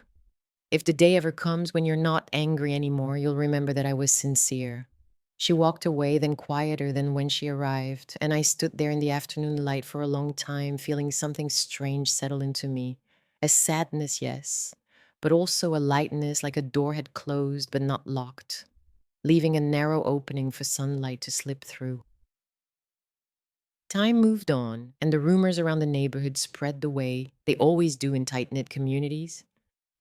if the day ever comes when you're not angry anymore, you'll remember that I was sincere. She walked away, then quieter than when she arrived, and I stood there in the afternoon light for a long time, feeling something strange settle into me. A sadness, yes, but also a lightness, like a door had closed but not locked, leaving a narrow opening for sunlight to slip through. Time moved on, and the rumors around the neighborhood spread the way they always do in tight knit communities.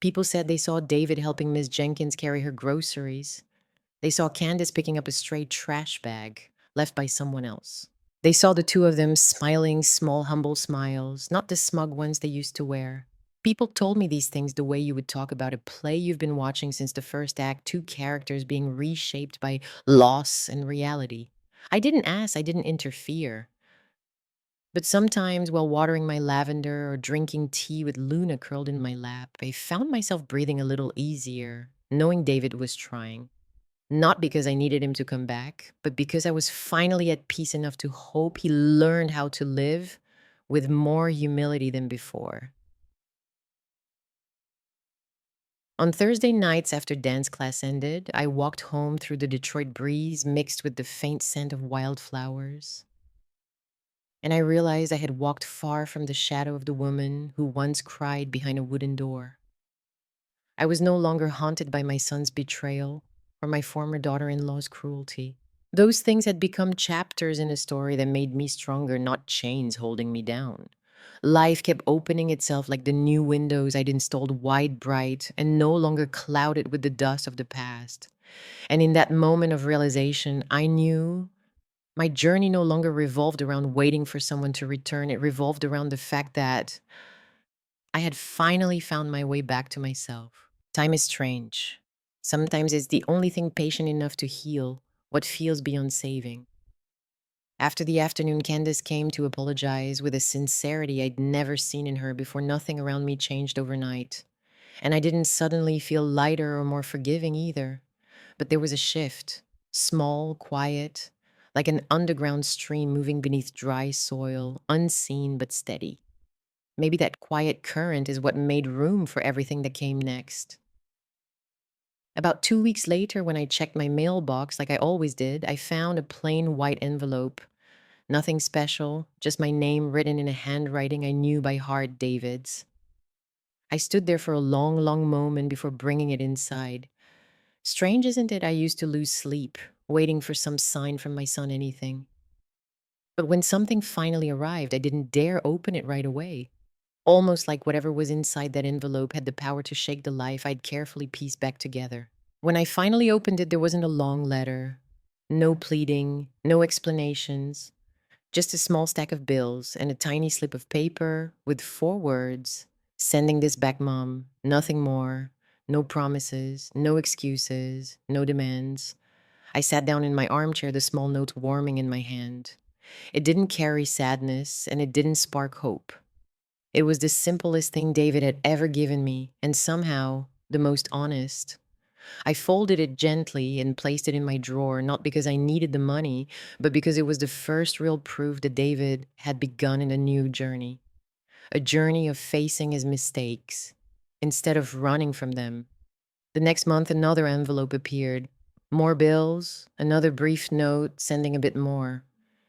People said they saw David helping Miss Jenkins carry her groceries. They saw Candace picking up a stray trash bag left by someone else. They saw the two of them smiling small, humble smiles, not the smug ones they used to wear. People told me these things the way you would talk about a play you've been watching since the first act, two characters being reshaped by loss and reality. I didn't ask, I didn't interfere. But sometimes, while watering my lavender or drinking tea with Luna curled in my lap, I found myself breathing a little easier, knowing David was trying. Not because I needed him to come back, but because I was finally at peace enough to hope he learned how to live with more humility than before. On Thursday nights after dance class ended, I walked home through the Detroit breeze mixed with the faint scent of wildflowers. And I realized I had walked far from the shadow of the woman who once cried behind a wooden door. I was no longer haunted by my son's betrayal or my former daughter in law's cruelty. Those things had become chapters in a story that made me stronger, not chains holding me down. Life kept opening itself like the new windows I'd installed wide bright and no longer clouded with the dust of the past. And in that moment of realization, I knew my journey no longer revolved around waiting for someone to return. It revolved around the fact that I had finally found my way back to myself. Time is strange. Sometimes it's the only thing patient enough to heal what feels beyond saving. After the afternoon, Candace came to apologize with a sincerity I'd never seen in her before. Nothing around me changed overnight. And I didn't suddenly feel lighter or more forgiving either. But there was a shift, small, quiet, like an underground stream moving beneath dry soil, unseen but steady. Maybe that quiet current is what made room for everything that came next. About 2 weeks later, when I checked my mailbox like I always did, I found a plain white envelope. Nothing special, just my name written in a handwriting I knew by heart, David's. I stood there for a long, long moment before bringing it inside. Strange, isn't it? I used to lose sleep, waiting for some sign from my son, anything. But when something finally arrived, I didn't dare open it right away. Almost like whatever was inside that envelope had the power to shake the life I'd carefully pieced back together. When I finally opened it, there wasn't a long letter. No pleading, no explanations. Just a small stack of bills and a tiny slip of paper with 4 words: sending this back, Mom. Nothing more. No promises, no excuses, no demands. I sat down in my armchair, the small note warming in my hand. It didn't carry sadness and it didn't spark hope. It was the simplest thing David had ever given me, and somehow the most honest. I folded it gently and placed it in my drawer, not because I needed the money, but because it was the first real proof that David had begun in a new journey. A journey of facing his mistakes instead of running from them. The next month, another envelope appeared. More bills, another brief note sending a bit more.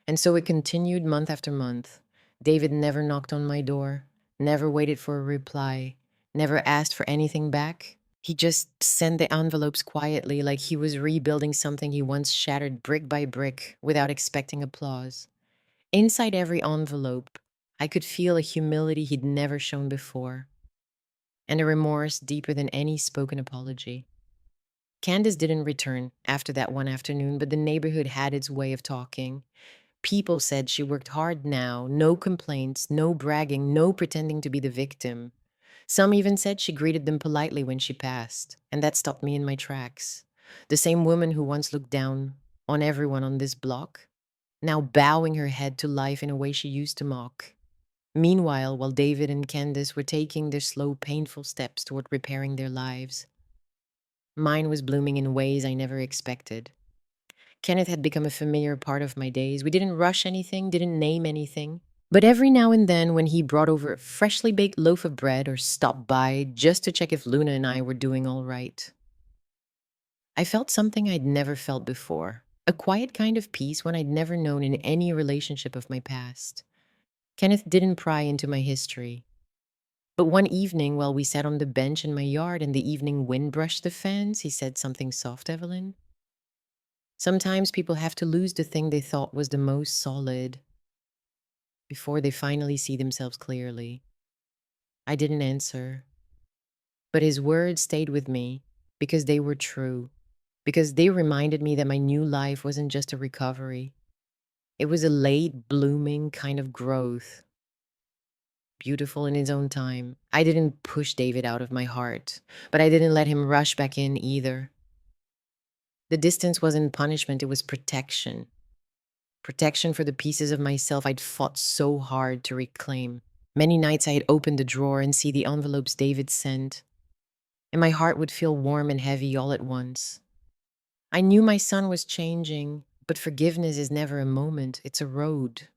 And so it continued month after month. David never knocked on my door, never waited for a reply, never asked for anything back. He just sent the envelopes quietly, like he was rebuilding something he once shattered brick by brick without expecting applause. Inside every envelope, I could feel a humility he'd never shown before, and a remorse deeper than any spoken apology. Candace didn't return after that one afternoon, but the neighborhood had its way of talking. People said she worked hard now, no complaints, no bragging, no pretending to be the victim. Some even said she greeted them politely when she passed, and that stopped me in my tracks. The same woman who once looked down on everyone on this block, now bowing her head to life in a way she used to mock. Meanwhile, while David and Candace were taking their slow, painful steps toward repairing their lives, mine was blooming in ways I never expected. Kenneth had become a familiar part of my days. We didn't rush anything, didn't name anything. But every now and then, when he brought over a freshly baked loaf of bread or stopped by just to check if Luna and I were doing all right, I felt something I'd never felt before. A quiet kind of peace one I'd never known in any relationship of my past. Kenneth didn't pry into my history. But one evening, while we sat on the bench in my yard and the evening wind brushed the fence, he said something soft, Evelyn. Sometimes people have to lose the thing they thought was the most solid. before they finally see themselves clearly. I didn't answer, but his words stayed with me because they were true, because they reminded me that my new life wasn't just a recovery. It was a late blooming kind of growth, beautiful in its own time. I didn't push David out of my heart, but I didn't let him rush back in either. The distance wasn't punishment, it was protection. Protection for the pieces of myself I'd fought so hard to reclaim. Many nights I had opened the drawer and see the envelopes David sent, and my heart would feel warm and heavy all at once. I knew my son was changing, but forgiveness is never a moment, it's a road.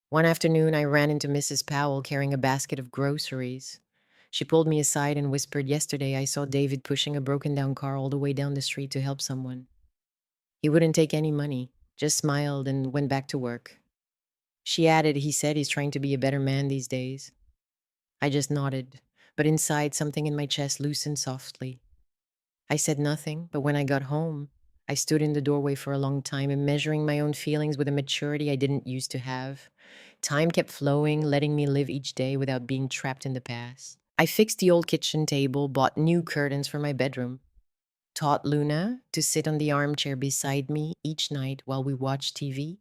One afternoon, I ran into Mrs. Powell carrying a basket of groceries. She pulled me aside and whispered, "Yesterday, I saw David pushing a broken down car all the way down the street to help someone. He wouldn't take any money, just smiled and went back to work." She added, "He said he's trying to be a better man these days." I just nodded, but inside, something in my chest loosened softly. I said nothing, but when I got home, I stood in the doorway for a long time and measuring my own feelings with a maturity I didn't used to have. Time kept flowing, letting me live each day without being trapped in the past. I fixed the old kitchen table, bought new curtains for my bedroom, taught Luna to sit on the armchair beside me each night while we watched TV.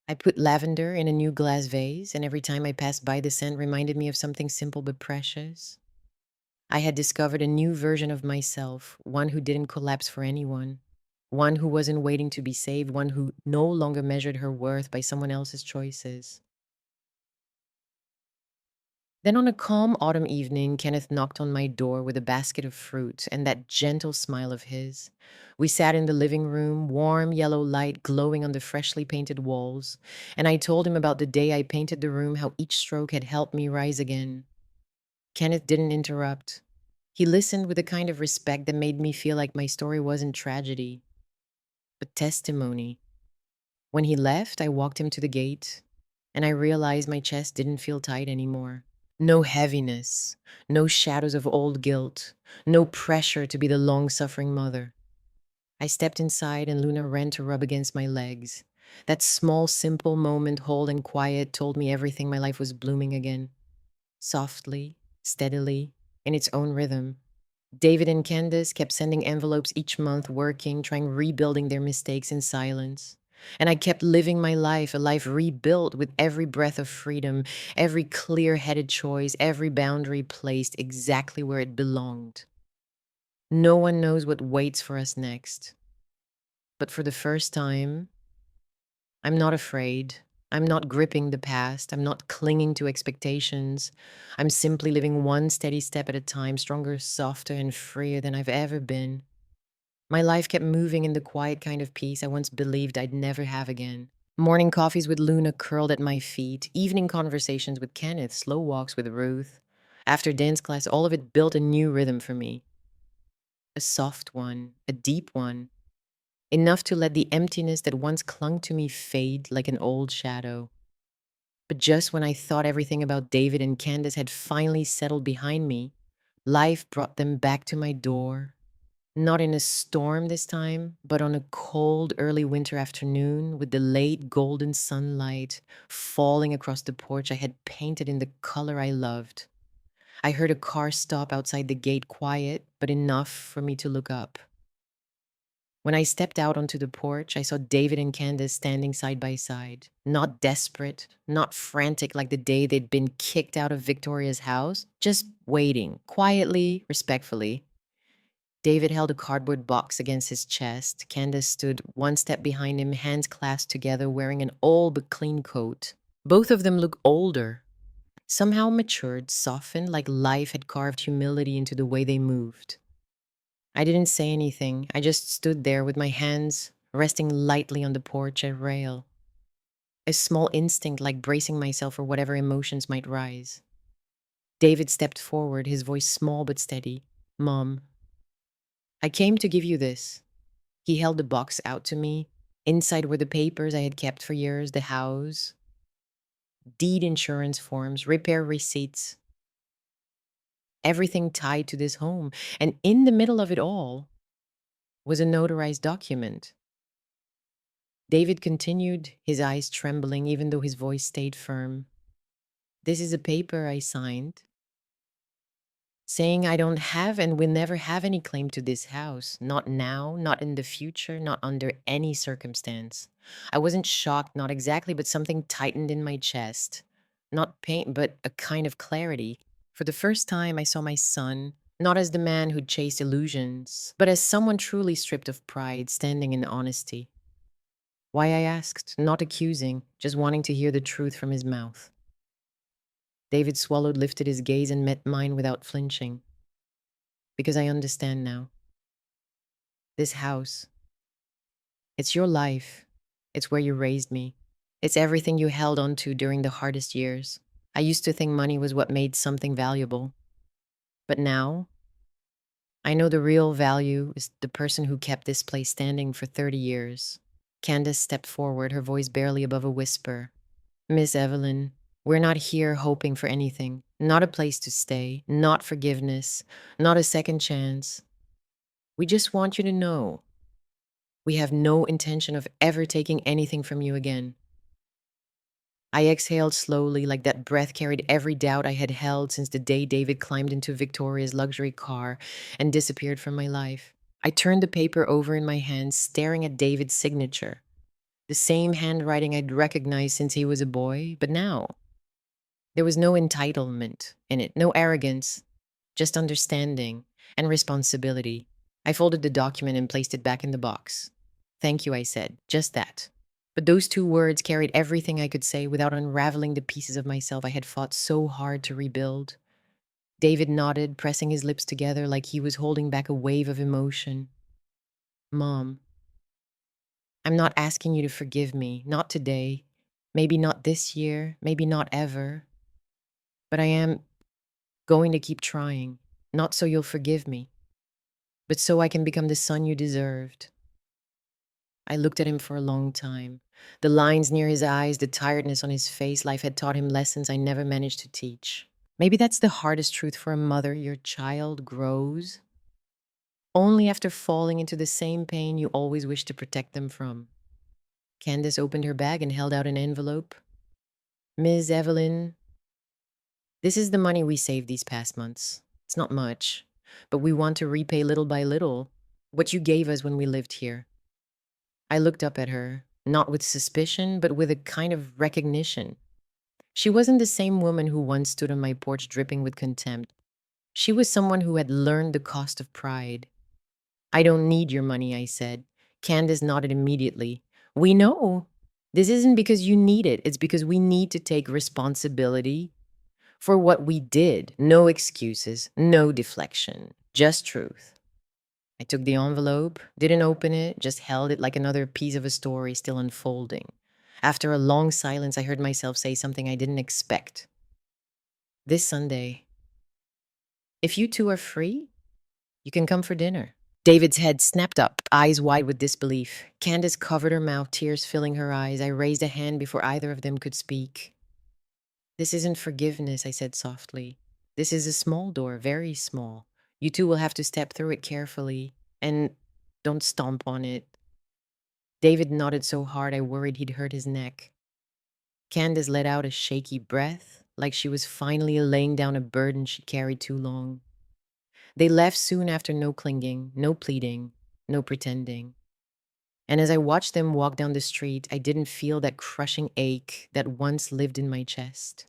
I put lavender in a new glass vase, and every time I passed by, the scent reminded me of something simple but precious. I had discovered a new version of myself, one who didn't collapse for anyone, one who wasn't waiting to be saved, one who no longer measured her worth by someone else's choices. Then on a calm autumn evening, Kenneth knocked on my door with a basket of fruit and that gentle smile of his. We sat in the living room, warm yellow light glowing on the freshly painted walls, and I told him about the day I painted the room, how each stroke had helped me rise again. Kenneth didn't interrupt. He listened with a kind of respect that made me feel like my story wasn't tragedy, but testimony. When he left, I walked him to the gate, and I realized my chest didn't feel tight anymore. No heaviness, no shadows of old guilt, no pressure to be the long suffering mother. I stepped inside, and Luna ran to rub against my legs. That small, simple moment, whole and quiet, told me everything. My life was blooming again, softly, steadily, in its own rhythm. David and Candace kept sending envelopes each month, working, trying, rebuilding their mistakes in silence. And I kept living my life, a life rebuilt with every breath of freedom, every clear headed choice, every boundary placed exactly where it belonged. No one knows what waits for us next. But for the first time, I'm not afraid. I'm not gripping the past. I'm not clinging to expectations. I'm simply living one steady step at a time, stronger, softer, and freer than I've ever been. My life kept moving in the quiet kind of peace I once believed I'd never have again. Morning coffees with Luna curled at my feet, evening conversations with Kenneth, slow walks with Ruth. After dance class, all of it built a new rhythm for me. A soft one, a deep one, enough to let the emptiness that once clung to me fade like an old shadow. But just when I thought everything about David and Candace had finally settled behind me, life brought them back to my door. Not in a storm this time, but on a cold early winter afternoon with the late golden sunlight falling across the porch I had painted in the color I loved. I heard a car stop outside the gate, quiet, but enough for me to look up. When I stepped out onto the porch, I saw David and Candace standing side by side, not desperate, not frantic like the day they'd been kicked out of Victoria's house, just waiting, quietly, respectfully. David held a cardboard box against his chest. Candace stood one step behind him, hands clasped together, wearing an old but clean coat. Both of them looked older, somehow matured, softened, like life had carved humility into the way they moved. I didn't say anything. I just stood there with my hands resting lightly on the porch rail. A small instinct like bracing myself for whatever emotions might rise. David stepped forward, his voice small but steady. "Mom, I came to give you this." He held the box out to me. Inside were the papers I had kept for years, the house, deed insurance forms, repair receipts, everything tied to this home. And in the middle of it all was a notarized document. David continued, his eyes trembling even though his voice stayed firm. This is a paper I signed, saying I don't have and will never have any claim to this house. Not now, not in the future, not under any circumstance. I wasn't shocked, not exactly, but something tightened in my chest. Not pain, but a kind of clarity. For the first time, I saw my son, not as the man who'd chased illusions, but as someone truly stripped of pride, standing in honesty. Why, I asked, not accusing, just wanting to hear the truth from his mouth. David swallowed, lifted his gaze, and met mine without flinching. Because I understand now. This house, it's your life. It's where you raised me. It's everything you held on to during the hardest years. I used to think money was what made something valuable. But now, I know the real value is the person who kept this place standing for 30 years. Candace stepped forward, her voice barely above a whisper. Miss Evelyn, we're not here hoping for anything. Not a place to stay, not forgiveness, not a second chance. We just want you to know we have no intention of ever taking anything from you again. I exhaled slowly, like that breath carried every doubt I had held since the day David climbed into Victoria's luxury car and disappeared from my life. I turned the paper over in my hands, staring at David's signature. The same handwriting I'd recognized since he was a boy, but now there was no entitlement in it, no arrogance, just understanding and responsibility. I folded the document and placed it back in the box. Thank you, I said, just that. But those two words carried everything I could say without unraveling the pieces of myself I had fought so hard to rebuild. David nodded, pressing his lips together like he was holding back a wave of emotion. Mom, I'm not asking you to forgive me, not today, maybe not this year, maybe not ever, but I am going to keep trying, not so you'll forgive me, but so I can become the son you deserved. I looked at him for a long time. The lines near his eyes, the tiredness on his face, life had taught him lessons I never managed to teach. Maybe that's the hardest truth for a mother. Your child grows only after falling into the same pain you always wish to protect them from. Candace opened her bag and held out an envelope. Ms. Evelyn, this is the money we saved these past months. It's not much, but we want to repay little by little what you gave us when we lived here. I looked up at her, not with suspicion, but with a kind of recognition. She wasn't the same woman who once stood on my porch dripping with contempt. She was someone who had learned the cost of pride. I don't need your money, I said. Candace nodded immediately. We know. This isn't because you need it. It's because we need to take responsibility for what we did. No excuses, no deflection, just truth. I took the envelope, didn't open it, just held it like another piece of a story still unfolding. After a long silence, I heard myself say something I didn't expect. This Sunday, if you two are free, you can come for dinner. David's head snapped up, eyes wide with disbelief. Candace covered her mouth, tears filling her eyes. I raised a hand before either of them could speak. This isn't forgiveness, I said softly. This is a small door, very small. You two will have to step through it carefully, and don't stomp on it. David nodded so hard I worried he'd hurt his neck. Candace let out a shaky breath, like she was finally laying down a burden she carried too long. They left soon after, no clinging, no pleading, no pretending. And as I watched them walk down the street, I didn't feel that crushing ache that once lived in my chest.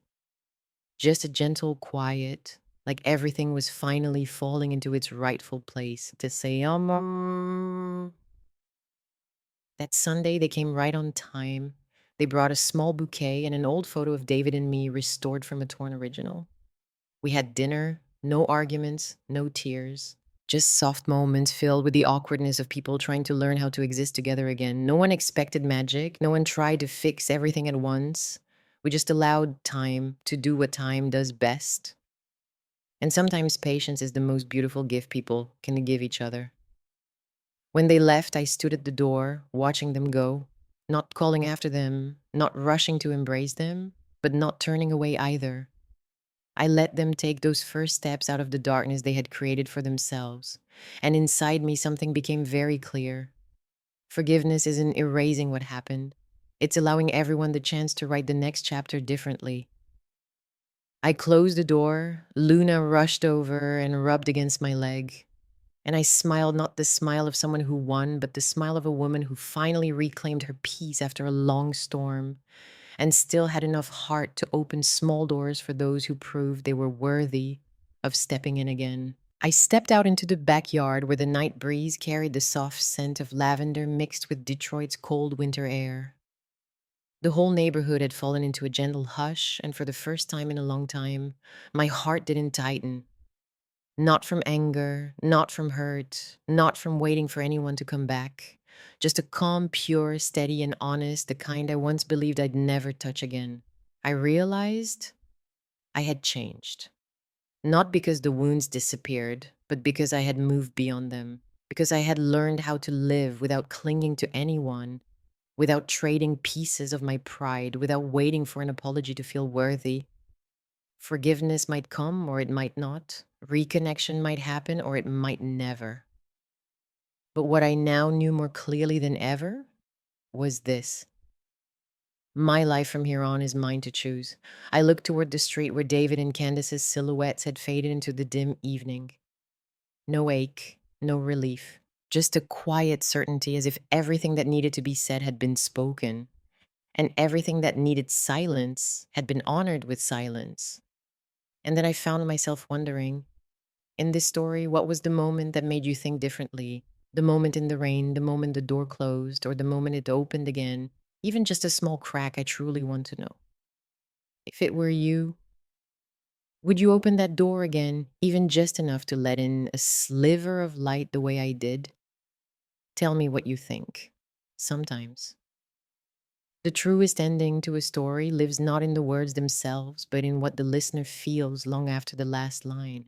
Just a gentle quiet, like everything was finally falling into its rightful place to say, That Sunday, they came right on time. They brought a small bouquet and an old photo of David and me restored from a torn original. We had dinner, no arguments, no tears. Just soft moments filled with the awkwardness of people trying to learn how to exist together again. No one expected magic. No one tried to fix everything at once. We just allowed time to do what time does best. And sometimes patience is the most beautiful gift people can give each other. When they left, I stood at the door, watching them go, not calling after them, not rushing to embrace them, but not turning away either. I let them take those first steps out of the darkness they had created for themselves. And inside me, something became very clear. Forgiveness isn't erasing what happened, it's allowing everyone the chance to write the next chapter differently. I closed the door, Luna rushed over and rubbed against my leg. And I smiled, not the smile of someone who won, but the smile of a woman who finally reclaimed her peace after a long storm and still had enough heart to open small doors for those who proved they were worthy of stepping in again. I stepped out into the backyard where the night breeze carried the soft scent of lavender mixed with Detroit's cold winter air. The whole neighborhood had fallen into a gentle hush, and for the first time in a long time, my heart didn't tighten. Not from anger, not from hurt, not from waiting for anyone to come back. Just a calm, pure, steady, and honest, the kind I once believed I'd never touch again. I realized I had changed. Not because the wounds disappeared, but because I had moved beyond them. Because I had learned how to live without clinging to anyone, without trading pieces of my pride, without waiting for an apology to feel worthy. Forgiveness might come or it might not. Reconnection might happen or it might never. But what I now knew more clearly than ever was this. My life from here on is mine to choose. I looked toward the street where David and Candace's silhouettes had faded into the dim evening. No ache, no relief, just a quiet certainty as if everything that needed to be said had been spoken, and everything that needed silence had been honored with silence. And then I found myself wondering, in this story, what was the moment that made you think differently? The moment in the rain, the moment the door closed, or the moment it opened again? Even just a small crack, I truly want to know. If it were you, would you open that door again, even just enough to let in a sliver of light the way I did? Tell me what you think. Sometimes. The truest ending to a story lives not in the words themselves, but in what the listener feels long after the last line.